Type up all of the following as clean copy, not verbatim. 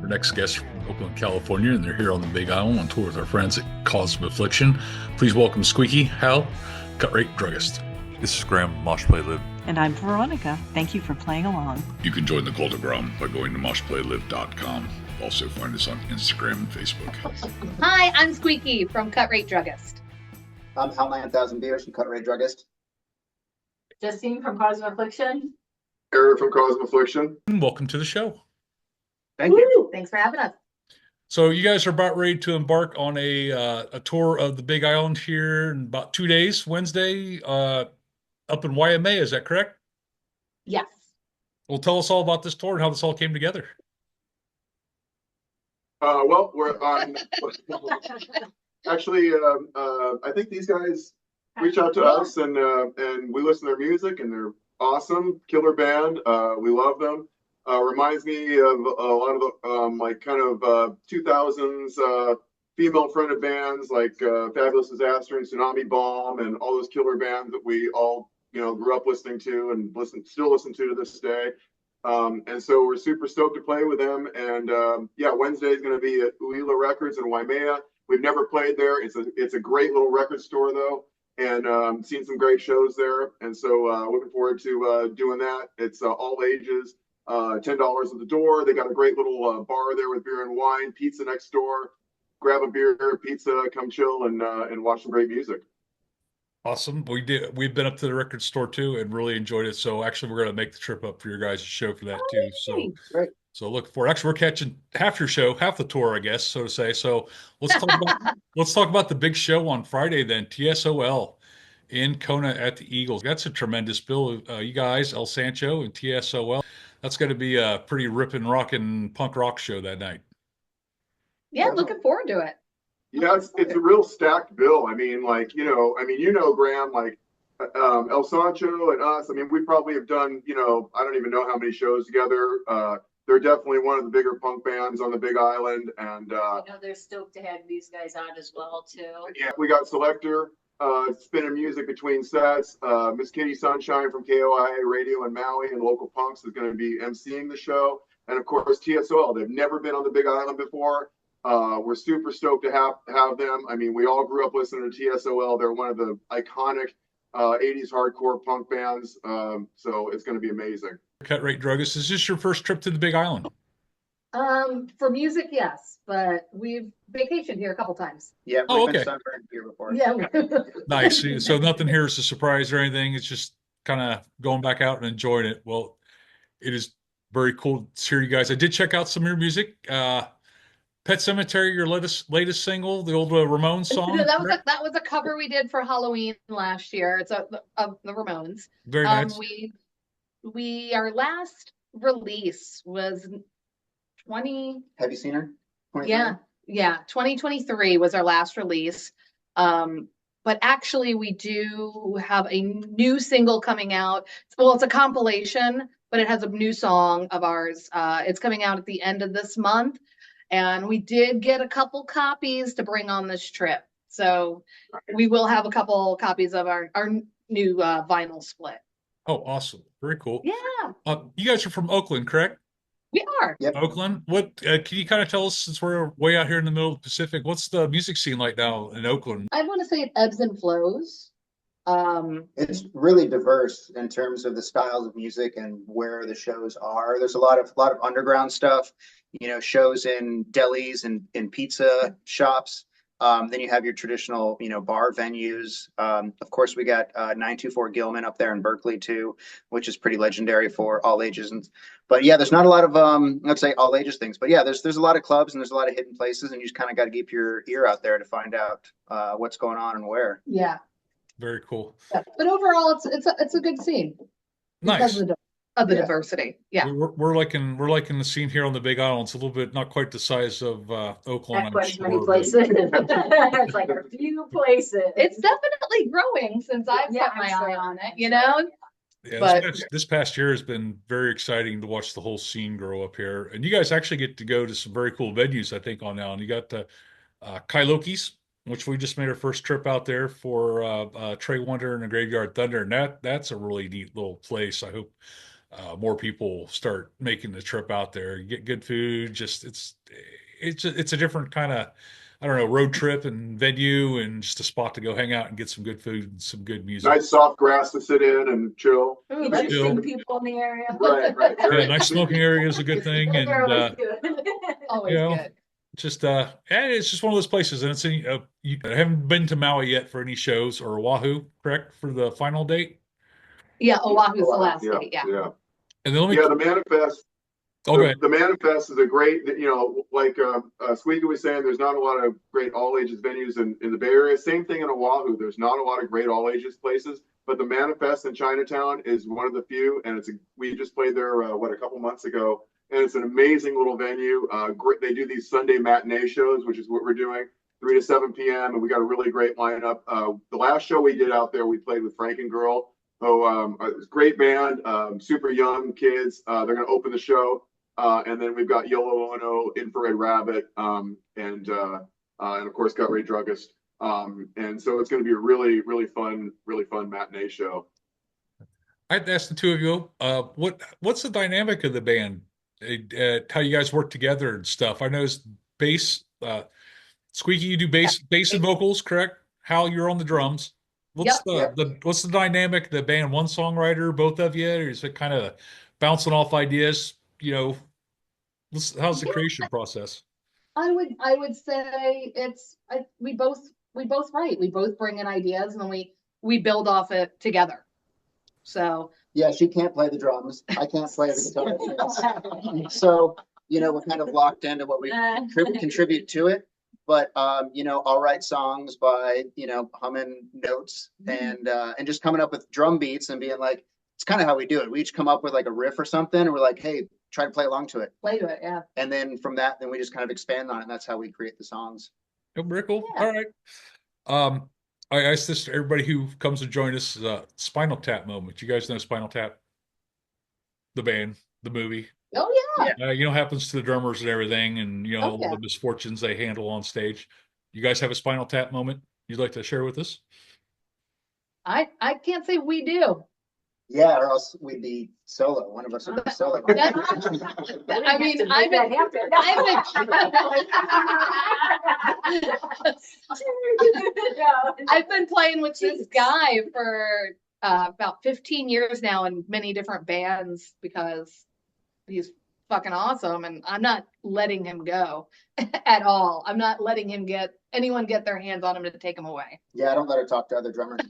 Our next guest from Oakland, California, and they're here on the Big Island on tour with our friends at Kauz of Affliction. Please welcome Squeaky, Hal, Cut Rate Druggist. This is Graham, Mosh Play Live. And I'm Veronica. Thank you for playing along. You can join the Goldogram by going to moshplaylive.com. Also find us on Instagram and Facebook. Hi, I'm Squeaky from Cut Rate Druggist. I'm Hal 9000 Beers from Cut Rate Druggist. Justine from Kauz of Affliction. Eric from Kauz of Affliction. And welcome to the show. Thank you. Thanks for having us. So you guys are about ready to embark on a tour of the Big Island here in about 2 days, Wednesday, up in Waimea. Is that correct? Yes. Well, tell us all about this tour and how this all came together. Well, we're on. Actually, I think these guys reach out to us, and we listen to their music, and they're awesome, killer band. We love them. Reminds me of a lot of the like kind of 2000s female-fronted bands like Fabulous Disaster and Tsunami Bomb, and all those killer bands that we all grew up listening to and still listen to this day. And so we're super stoked to play with them. And yeah, Wednesday is going to be at Uila Records in Waimea. We've never played there. It's a great little record store though, and seen some great shows there. And so looking forward to doing that. It's all ages, $10 at the door. They got a great little bar there with beer and wine, pizza next door. Grab a beer, pizza, come chill, and watch some great music. Awesome. We've been up to the record store too and really enjoyed it. So actually we're going to make the trip up for your guys' show for that too. So Great. So look for actually we're catching half your show, half the tour, I guess, so to say. So let's talk about the big show on Friday then, TSOL in Kona at the Eagles. That's a tremendous bill. You guys, El Sancho and TSOL. That's going to be a pretty ripping, rocking punk rock show that night. Yeah, looking forward to it. Yeah, it's a real stacked bill. I mean, like, Graham, like El Sancho and us. I mean, we probably have done, I don't even know how many shows together. They're definitely one of the bigger punk bands on the Big Island. And I know they're stoked to have these guys on as well, too. yeah, we got Selector spinning music between sets. Miss Kitty Sunshine from KOIA Radio in Maui and Local Punks is going to be emceeing the show. And of course, TSOL. They've never been on the Big Island before. We're super stoked to have them. I mean, we all grew up listening to TSOL. They're one of the iconic 80s hardcore punk bands. So it's going to be amazing. Cut Rate Druggist, is this your first trip to the Big Island? For music, yes, but we've vacationed here a couple times. Yeah, Oh, we've been okay. sunburned here before. Yeah. Nice. So nothing here is a surprise or anything. It's just kind of going back out and enjoying it. Well, it is very cool to hear you guys. I did check out some of your music. Pet Cemetery, your latest single, the old Ramones song. that was a cover we did for Halloween last year. It's of the Ramones. Very nice. Our last release was 20. Have you seen her? 23? Yeah. 2023 was our last release. But actually we do have a new single coming out. Well, it's a compilation, but it has a new song of ours. It's coming out at the end of this month. And we did get a couple copies to bring on this trip. So we will have a couple copies of our new vinyl split. Oh, awesome. Very cool. Yeah. You guys are from Oakland, correct? We are. Yep. Oakland. What can you kind of tell us, since we're way out here in the middle of the Pacific, what's the music scene like now in Oakland? I want to say it ebbs and flows. It's really diverse in terms of the styles of music and where the shows are. There's a lot of underground stuff, shows in delis and in pizza shops. Then you have your traditional, bar venues. Of course, we got 924 Gilman up there in Berkeley too, which is pretty legendary for all ages. But yeah, there's not a lot of let's say all ages things. But yeah, there's a lot of clubs and there's a lot of hidden places, and you just kind of got to keep your ear out there to find out what's going on and where. Yeah. Very cool. Yeah. But overall, it's a good scene. Nice. Because of the diversity. Yeah. We're liking the scene here on the Big Island. It's a little bit not quite the size of Oakland. Not quite as many places. It's like a few places. It's definitely growing since I've got my eye on it, Yeah, But this past year has been very exciting to watch the whole scene grow up here. And you guys actually get to go to some very cool venues, I think, on now. And you got the Kailoki's, which we just made our first trip out there for Trey Wonder and the Graveyard Thunder. And that's a really neat little place. I hope more people start making the trip out there, get good food. Just it's a different kind of, I don't know, road trip and venue and just a spot to go hang out and get some good food and some good music. Nice soft grass to sit in and chill. Ooh, Interesting Chill. people in the area. Right. Yeah, nice smoking area is a good thing, and They're always good. always you know, good. just yeah, it's just one of those places, and it's you haven't been to Maui yet for any shows, or Oahu, correct, for the final date? Yeah, Oahu's the last Yeah, date, yeah. yeah. And then let me, Yeah, the manifest. okay, The manifest is a great, like Squeaky was saying, there's not a lot of great all ages venues in the Bay Area. Same thing in Oahu. There's not a lot of great all ages places, but the manifest in Chinatown is one of the few. And we just played there, a couple months ago. And it's an amazing little venue. Great. They do these Sunday matinee shows, which is what we're doing, 3 to 7 p.m. And we got a really great lineup. The last show we did out there, we played with Frank and Girl. Oh, great band, super young kids. They're going to open the show. And then we've got Yellow Ono, Infrared Rabbit, and of course Gut Rate Druggist. And so it's going to be a really fun matinee show. I'd ask the two of you, what's the dynamic of the band? How you guys work together and stuff? I noticed bass, Squeaky, you do bass and vocals, correct? Hal, you're on the drums. What's what's the dynamic? The band, one songwriter, both of you, or is it kind of bouncing off ideas? How's the creation process? I would say we both write. We both bring in ideas and then we build off it together. So Yeah, she can't play the drums. I can't play the guitar. So, we're kind of locked into what we contribute to it. But, I'll write songs by, humming notes and just coming up with drum beats and being like, it's kind of how we do it. We each come up with like a riff or something and we're like, hey, try to play along to it. Play to it, yeah. And then from that, then we just kind of expand on it. And that's how we create the songs. Oh, very cool. Yeah. All right. I asked this to everybody who comes to join us, Spinal Tap moment. You guys know Spinal Tap? The band, the movie. Oh yeah. Happens to the drummers and everything, and all yeah. the misfortunes they handle on stage. You guys have a Spinal Tap moment you'd like to share with us? I can't say we do. Yeah, or else we'd be solo. One of us would be solo. I mean, I've been playing with this guy for about 15 years now in many different bands because he's fucking awesome, and I'm not letting him go at all. I'm not letting anyone get their hands on him to take him away. Yeah, I don't let her talk to other drummers.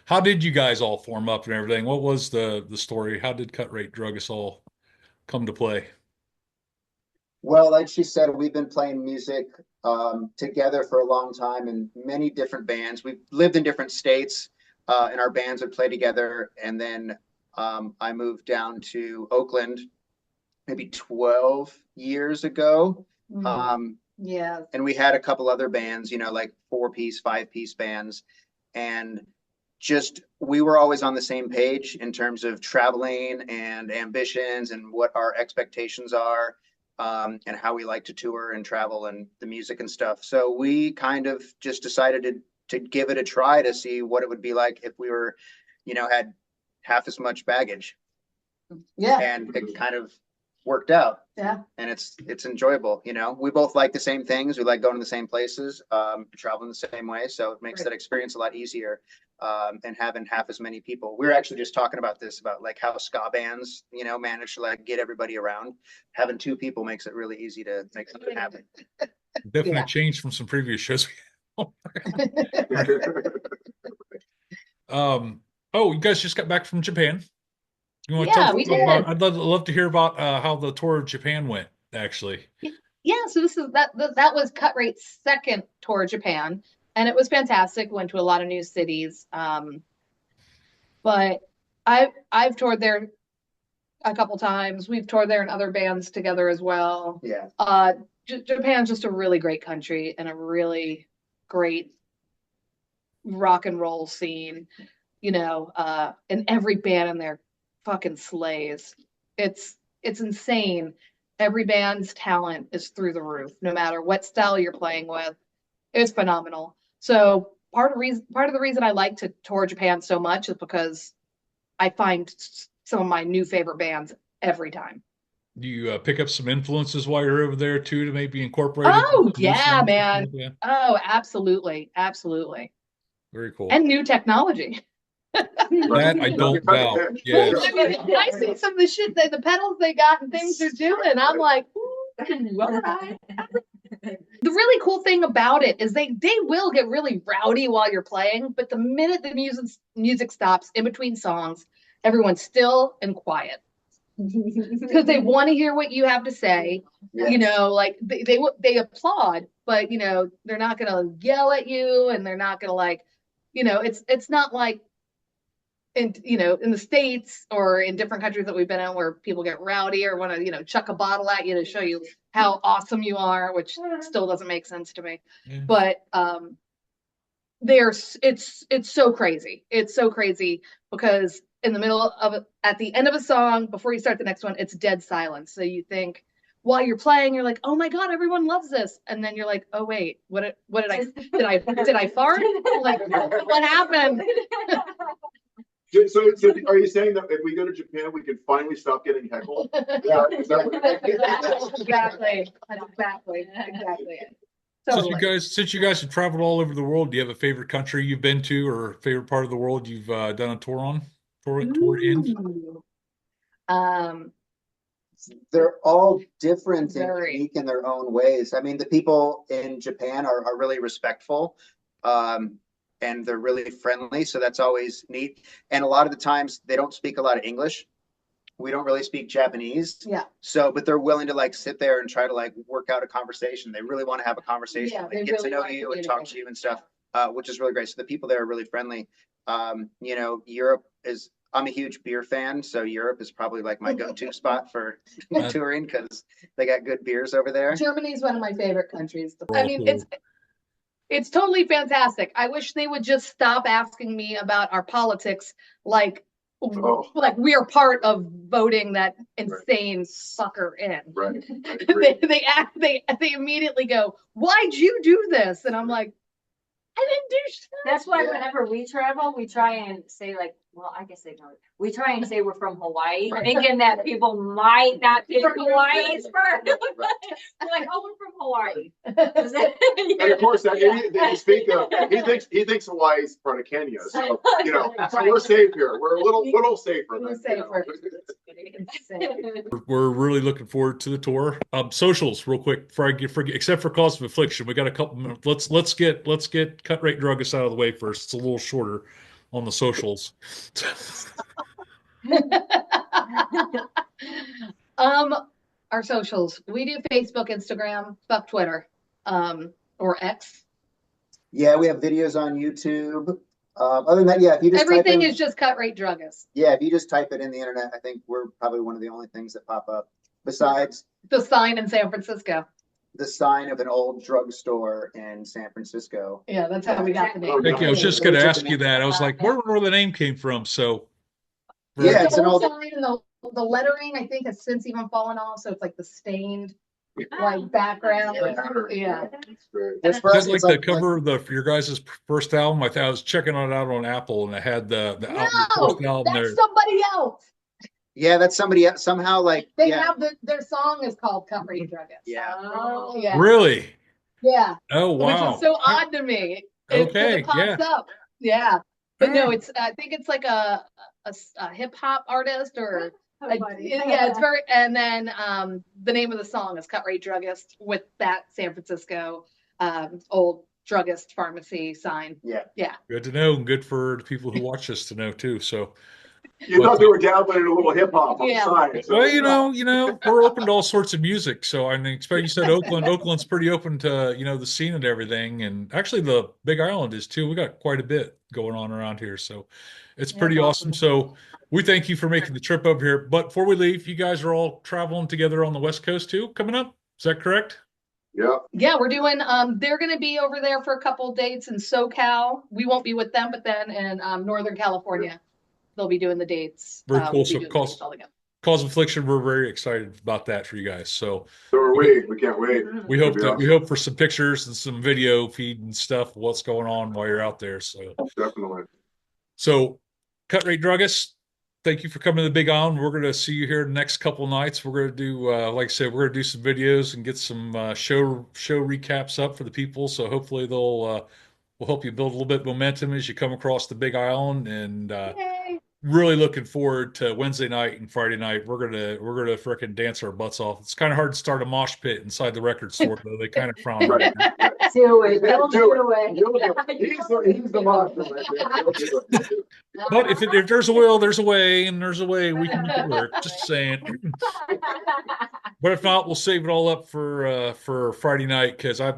How did you guys all form up and everything? What was the story? How did Cut Rate Druggist all come to play? Well, like she said, we've been playing music together for a long time in many different bands. We've lived in different states, and our bands would play together. And then I moved down to Oakland maybe 12 years ago. Yeah. And we had a couple other bands, like 4-piece, 5-piece bands. And just we were always on the same page in terms of traveling and ambitions and what our expectations are, and how we like to tour and travel and the music and stuff. So we kind of just decided to give it a try to see what it would be like if we were, had half as much baggage. Yeah. And it kind of worked out. Yeah. And it's enjoyable. We both like the same things. We like going to the same places, traveling the same way. So it makes that experience a lot easier. And having half as many people. We were actually just talking about this, about like how ska bands, manage to like get everybody around. Having 2 people makes it really easy to make something happen. Definitely changed from some previous shows. Oh, you guys just got back from Japan. You want to tell we us did. about? I'd love to hear about how the tour of Japan went. Actually, Yeah, so that was Cut Rate's second tour of Japan, and it was fantastic. Went to a lot of new cities, but I've toured there a couple times. We've toured there in other bands together as well. Yeah. Japan's just a really great country and a really great rock and roll scene, and every band in there fucking slays. It's insane. Every band's talent is through the roof, no matter what style you're playing with. It's phenomenal. So part of the reason I like to tour Japan so much is because I find some of my new favorite bands every time. Do you pick up some influences while you're over there too to maybe incorporate it? Oh, into new yeah, songs? man. Yeah, Oh, absolutely. Absolutely. very cool. And new technology. That I don't doubt. Yeah. I mean, I see some of the shit that the pedals they got and things they're doing. I'm like, ooh, all right. The really cool thing about it is they will get really rowdy while you're playing, but the minute the music stops in between songs, everyone's still and quiet because they want to hear what you have to say. Yes. You know, like they applaud, but you know they're not gonna yell at you, and they're not gonna like, you know, it's not like in, you know, in the States or in different countries that we've been in where people get rowdy or want to, you know, chuck a bottle at you to show you how awesome you are, which still doesn't make sense to me. Yeah. But it's so crazy. It's so crazy because in the middle of it, at the end of a song, before you start the next one, it's dead silence. So you think while you're playing, you're like, oh my God, everyone loves this. And then you're like, oh wait, what did I fart? Like, what happened? So are you saying that if we go to Japan, we can finally stop getting heckled? Yeah, is that what- Exactly. Totally. Since you guys have traveled all over the world, do you have a favorite country you've been to or favorite part of the world you've done a tour in? Ooh. Um, They're all different and Very. unique in their own ways. I mean, the people in Japan are really respectful. And they're really friendly, so that's always neat. And a lot of the times they don't speak a lot of English. We don't really speak Japanese. Yeah. So, but they're willing to like sit there and try to like work out a conversation. They really want to have a conversation, Yeah, like, they get to really know want to you and talk communicate. to you and stuff, which is really great. So the people there are really friendly. You know, Europe is, I'm a huge beer fan, so Europe is probably like my go-to spot for touring because they got good beers over there. Germany is one of my favorite countries. We're I all mean, cool. it's totally fantastic. I wish they would just stop asking me about our politics, like we are part of voting that insane sucker in. Right. I agree. They immediately go, "Why'd you do this?" And I'm like, I didn't do shit. That's why whenever we travel, we try and say like, well, I guess they know. We try and say we're from Hawaii, thinking that people might not think Hawaii's first. We're like, oh, we're from Hawaii. And of course, they speak of, he thinks Hawaii's part of Kenya, so you know, so we're safe here. We're a little safer. We're than, you know. safer. We're really looking forward to the tour. Socials, real quick, before I forget, except for Kauz of Affliction, we got a couple minutes. Let's get Cut Rate Druggist out of the way first. It's a little shorter on the socials. Our socials. We do Facebook, Instagram, fuck Twitter, or X. Yeah, we have videos on YouTube. Other than that, yeah, if you just Everything is just Cut Rate Druggist. yeah, if you just type it in the internet, I think we're probably one of the only things that pop up. Besides The sign in San Francisco. the sign of an old drugstore in San Francisco. Yeah, that's how we got the name. Thank you. I was just going to ask you that. I was like, where the name came from. So Yeah, it's the an old old. sign, the lettering I think has since even fallen off, so it's like the stained like background. Yeah. That's great. It's for Is us, that like it's the cover of for your guys' first album? I was checking it out on Apple, and it had the first No, album that's there. somebody else. Yeah, that's somebody else. Somehow, like, They yeah, have their song is called Cut Rate Druggist. yeah. Oh, Yeah. Really? Yeah. Oh wow. Which is so odd to me. Okay, It pops up. Yeah. But no, it's I think it's like a hip hop artist or yeah, it's very, and then the name of the song is Cut Rate Druggist with that San Francisco old druggist pharmacy sign. Yeah. Good to know. Good for the people who watch us to know too. So, You thought they were dabbling in a little hip hop on the Yeah. side. So, well, you know, we're open to all sorts of music. So I mean, you said Oakland. Oakland's pretty open to, you know, the scene and everything. And actually the Big Island is too. We got quite a bit going on around here. So it's pretty awesome. So we thank you for making the trip over here. But before we leave, you guys are all traveling together on the West Coast too, coming up. Is that correct? yeah. Yeah, we're doing they're gonna be over there for a couple dates in SoCal. We won't be with them, but then in Northern California, they'll be doing the dates. Very cool. We'll be So doing the dates all together. Kauz of Affliction, we're very excited about that for you guys. So So are we. We can't wait. we hope It'll be we hope for some pictures and some video feed and stuff of what's going on while you're out there. So Definitely. Cut Rate Druggist, thank you for coming to the Big Island. We're going to see you here the next couple nights. We're going to do, like I said, we're going to do some videos and get some show recaps up for the people. So hopefully they'll will help you build a little bit of momentum as you come across the Big Island. And Yay. really looking forward to Wednesday night and Friday night. We're gonna frickin' dance our butts off. It's kind of hard to start a mosh pit inside the record store, though. They kind of frown on it. Do it. You'll Do do it. it. You'll do it. He's the monster right there. He'll do it. But if there's a will, there's a way, and there's a way we can make it work. Just saying. But if not, we'll save it all up for Friday night because I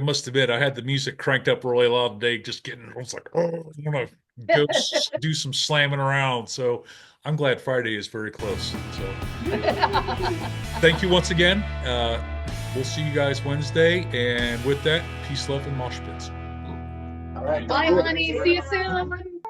must admit I had the music cranked up really loud today. I was like, oh, I want to go do some slamming around. So I'm glad Friday is very close. So thank you once again. We'll see you guys Wednesday, and with that, peace, love, and mosh pits. All right. Bye, honey. See you soon.